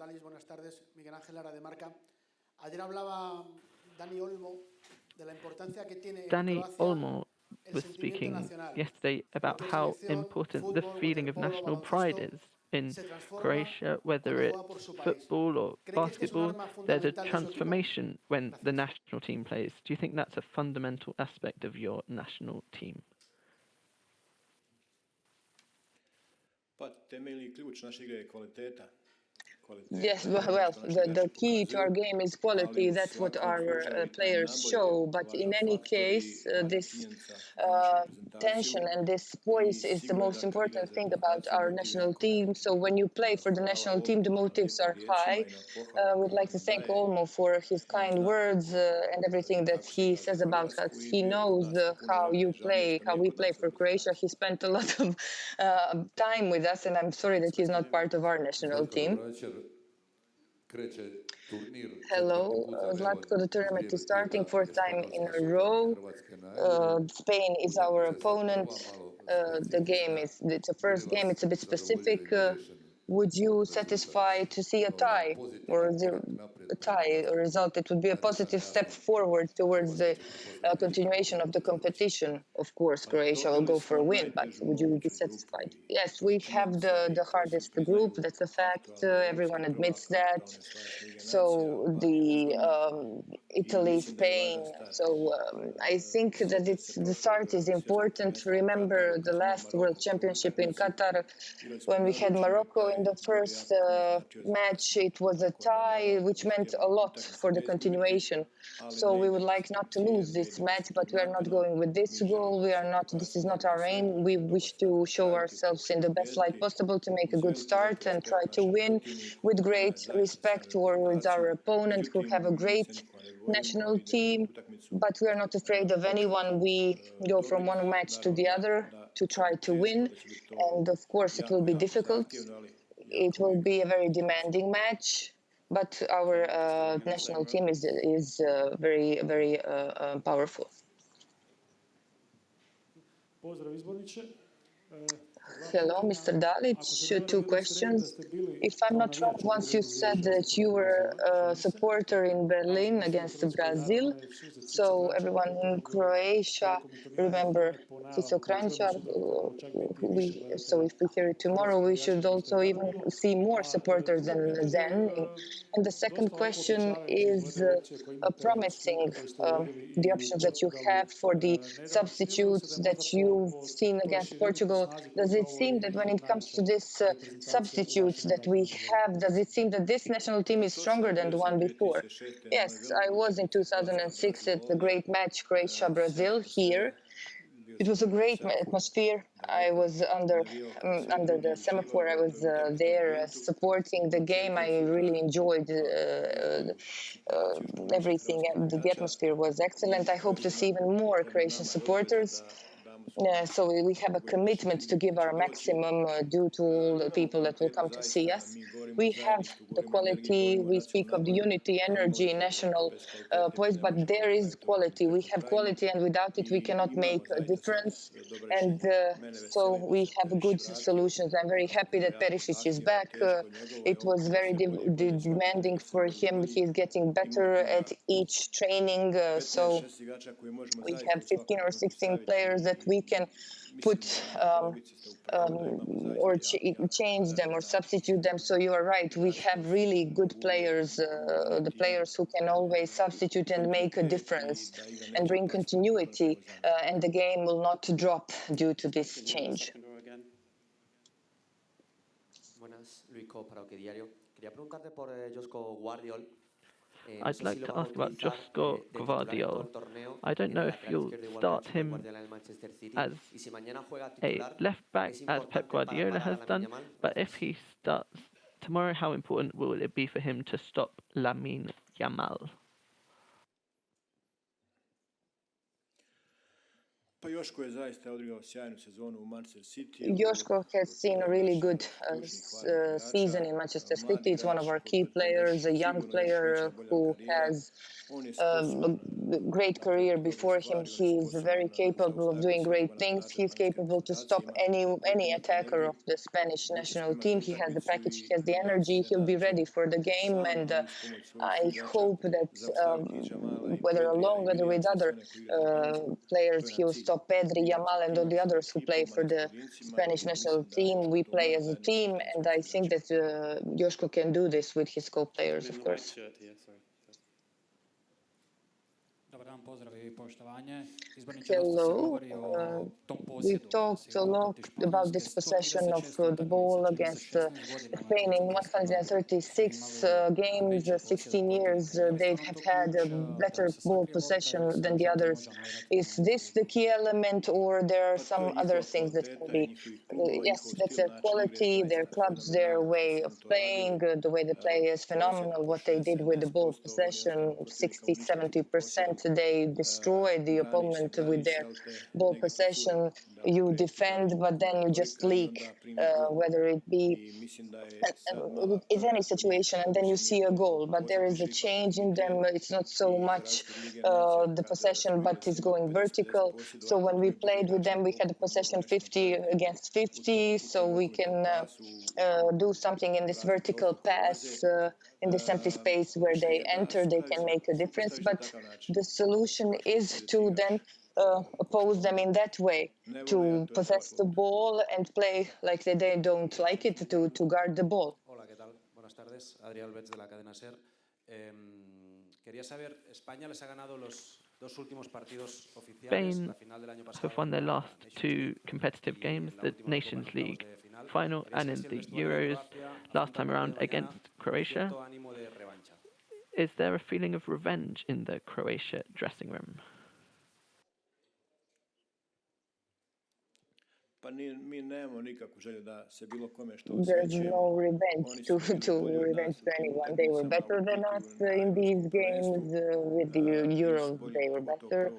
Dalić, buenas tardes. Miguel Ángel Lara de Marca. Ayer hablaba Dani Olmo de la importancia que tiene en Croacia was speaking yesterday about how important the feeling of national pride is in Croatia, whether it's football or basketball. There's a transformation when the national team plays. Do you think that's a fundamental aspect of your national team? Yes, well, the key to our game is quality. That's what our players show. But in any case, this tension and this poise is the most important thing about our national team. So when you play for the national team, the motives are high. We'd like to thank Olmo for his kind words and everything that he says about us. He knows how we play for Croatia. He spent a lot of time with us, and I'm sorry that he's not part of our national team. Hello, Zlatko, the tournament is starting 4th time in a row. Spain is our opponent. It's a first game, it's a bit specific. Would you satisfy to see a tie or a result? It would be a positive step forward towards the continuation of the competition. Of course, Croatia will go for a win, but would you be satisfied? Yes, we have the hardest group. That's a fact. Everyone admits that. So the Italy, Spain. So I think that the start is important. Remember the last World Championship in Qatar when we had Morocco in the first match. It was a tie, which meant a lot for the continuation. So we would like not to lose this match, but we are not going with this goal. This is not our aim. We wish to show ourselves in the best light possible to make a good start and try to win with great respect towards our opponent, who have a great national team. But we are not afraid of anyone. We go from one match to the other to try to win. And of course, it will be difficult. It will be a very demanding match. But our national team is very, very powerful. Hello, Mr. Dalić. 2 questions. If I'm not wrong, once you said that you were a supporter in Berlin against Brazil. So everyone in Croatia, remember Ciso Kranjčar. So if we hear it tomorrow, we should also even see more supporters than then. And the second question is promising the options that you have for the substitutes that you've seen against Portugal. Does it seem that when it comes to this substitutes that we have, does it seem that this national team is stronger than the one before? Yes, I was in 2006 at the great match Croatia-Brazil here. It was a great atmosphere. I was under the semaphore. I was there supporting the game. I really enjoyed everything. The atmosphere was excellent. I hope to see even more Croatian supporters. So we have a commitment to give our maximum due to all the people that will come to see us. We have the quality. We speak of the unity, energy, national poise, but there is quality. We have quality, and without it, we cannot make a difference. And so we have good solutions. I'm very happy that Perisic is back. It was very demanding for him. He's getting better at each training. So we have 15 or 16 players that we can put or change them or substitute them. So you are right. We have really good players, the players who can always substitute and make a difference and bring continuity. And the game will not drop due to this change. Buenas, Luis Co para OK Diario. Quería preguntarte por Josko Guardiol. I'd like to ask about Josko Gvardiol. I don't know if you'll start him as a left-back, as Pep Guardiola has done, but if he starts tomorrow, how important will it be for him to stop Lamine Yamal? Joško has seen a really good season in Manchester City. It's one of our key players, a young player who has a great career before him. He's very capable of doing great things. He's capable to stop any attacker of the Spanish national team. He has the package, he has the energy. He'll be ready for the game, and I hope that whether alone, whether with other players, he'll stop Pedri, Yamal, and all the others who play for the Spanish national team. We play as a team, and I think that Joško can do this with his co-players, of course. Hello. We've talked a lot about this possession of the ball against Spain in 136 games, 16 years. They have had a better ball possession than the others. Is this the key element, or there are some other things that can be? Yes, that's their quality, their clubs, their way of playing. The way they play is phenomenal. What they did with the ball possession, 60, 70%, they destroyed the opponent with their ball possession. You defend, but then you just leak, whether it be in any situation, and then you see a goal. But there is a change in them. It's not so much the possession, but it's going vertical. So when we played with them, we had a possession 50 against 50, so we can do something in this vertical pass, in this empty space where they enter, they can make a difference. But the solution is to then oppose them in that way, to possess the ball and play like they don't like it, to guard the ball. Hola, ¿qué tal? Buenas tardes. Adrián Betz de la cadena SER. Quería saber, España les ha ganado los dos últimos partidos oficiales, la final del año pasado. Have won their last two competitive games, the Nations League final and in the Euros last time around against Croatia. Is there a feeling of revenge in the Croatia dressing room? There's no revenge to revenge to anyone. They were better than us in these games. With the Euros, they were better,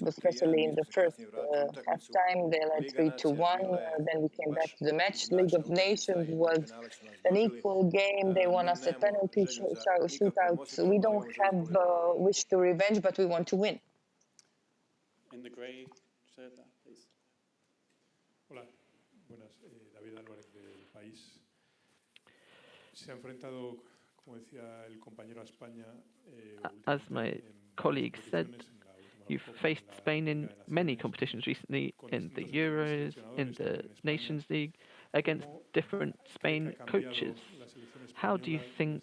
especially in the first halftime. They led 3-1. Then we came back to the match. League of Nations was an equal game. They won us at penalty shootouts. We don't have a wish to revenge, but we want to win. In the grey shirt, please. Hola, buenas. David Álvarez del País. Se ha enfrentado, como decía el compañero, a España. As my colleague said, you've faced Spain in many competitions recently, in the Euros, in the Nations League, against different Spain coaches. How do you think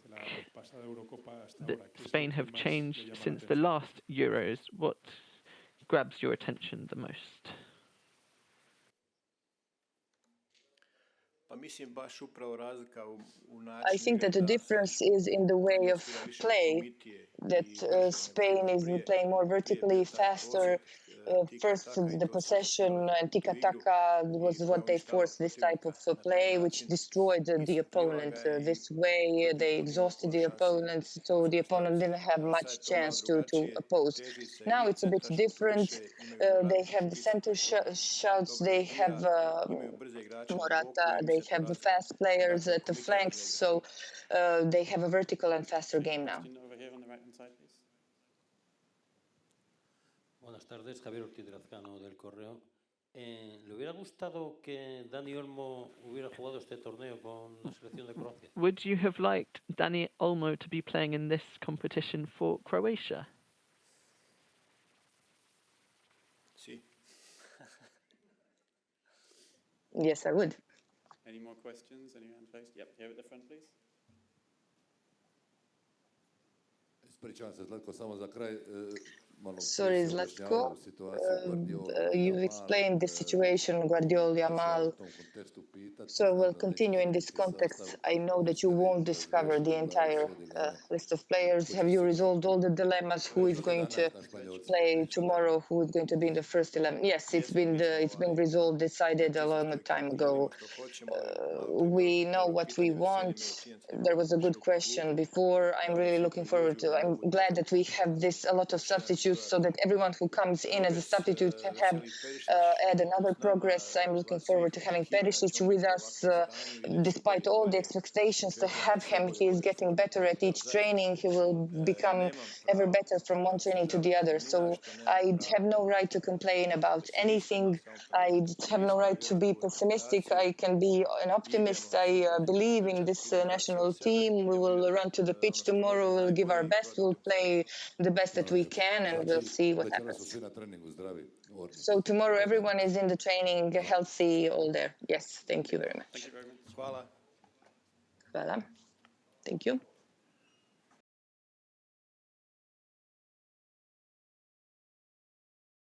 that Spain have changed since the last Euros? What grabs your attention the most? I think that the difference is in the way of play, that Spain is playing more vertically, faster. First, the possession and tiki-taka was what they forced, this type of play, which destroyed the opponent. This way, they exhausted the opponents, so the opponent didn't have much chance to oppose. Now it's a bit different. They have the center shouts, they have Morata, they have the fast players at the flanks, so they have a vertical and faster game now. Over here on the right-hand side, please. Buenas tardes, Javier Ortiz Grazcano del Correo. ¿Le hubiera gustado que Dani Olmo hubiera jugado este torneo con la selección de Croacia? Would you have liked Dani Olmo to be playing in this competition for Croatia? Sí. Yes, I would. Any more questions? Any hand raised? Yep, here at the front, please. Ispričavam se, Zlatko, samo za kraj. Sorry, Zlatko, you've explained the situation, Guardiola, Yamal, so we'll continue in this context. I know that you won't discover the entire list of players. Have you resolved all the dilemmas? Who is going to play tomorrow? Who is going to be in the first 11? Yes, it's been resolved, decided a long time ago. We know what we want. There was a good question before. I'm really looking forward to. I'm glad that we have a lot of substitutes substitutes so that everyone who comes in as a substitute can have add another progress. I'm looking forward to having Perisic with us. Despite all the expectations to have him, he is getting better at each training. He will become ever better from one training to the other. So I have no right to complain about anything. I have no right to be pessimistic. I can be an optimist. I believe in this national team. We will run to the pitch tomorrow. We'll give our best. We'll play the best that we can, and we'll see what happens. So tomorrow everyone is in the training, healthy, all there. Yes, thank you very much. Thank you very much. Hvala. Thank you.